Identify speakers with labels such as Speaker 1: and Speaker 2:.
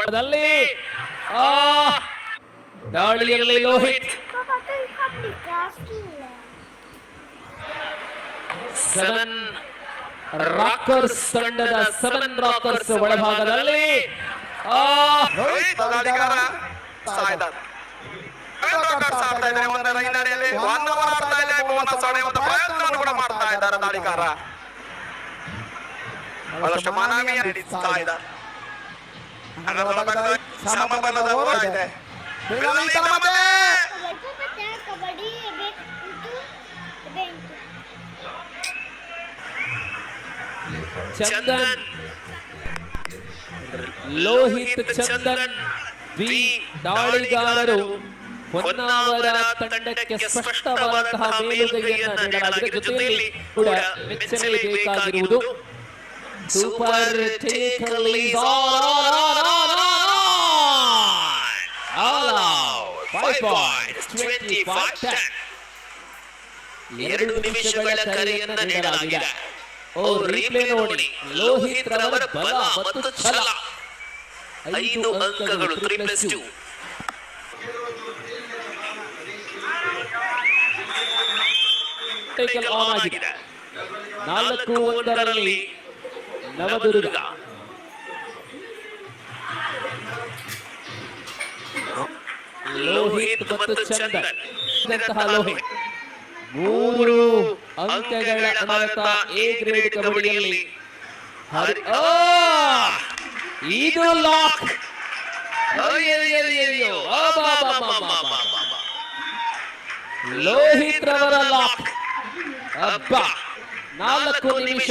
Speaker 1: ಬಡದಲ್ಲಿ ದಾಳಿಯಲ್ಲಿ Lohit Seven Rockers ತಂಡದ Seven Rockers ಒಳಭಾಗದಲ್ಲಿ ಚಂದನ್ ಲೋಹಿತ್ ಚಂದನ್ ವಿ ದಾಳಿಗಾರರು ಹೊನ್ನಾವರ ತಂಡಕ್ಕೆ ಸ್ಪಷ್ಟವಾದಂತಹ ಮೇಲುಗೈಯನ್ನು ನೀಡಲಾಗಿದೆ. ಜೊತೆಯಲ್ಲಿ ಕೂಡ ಮೆಚ್ಚಲೇಬೇಕಾಗಿರುವುದು super tackle is all out 5 points 25-10. 2 ನಿಮಿಷಗಳ ಕರೆಯನ್ನು ನೀಡಲಾಗಿದೆ. ರೀಪ್ಲೇ ನೋಡಿ, ಲೋಹಿತ್ ರವರ ಬಲ ಮತ್ತು ಛಲ 5 ಅಂಕಗಳು 3+2. ಆನ್ ಆಗಿದೆ 4-1 ನವದುರ್ಗ. ಲೋಹಿತ್ ಮತ್ತು ಚಂದನ್ ಲೋಹಿತ್ 3 ಅಂಕಗಳ ಅನಾಥ ಎ ಗ್ರೇಡ್ ಕಬಡ್ಡಿಯಲ್ಲಿ ಇದು ಲಾಕ್. ಲೋಹಿತ್ ರವರ ಲಾಕ್ 4 ನಿಮಿಷ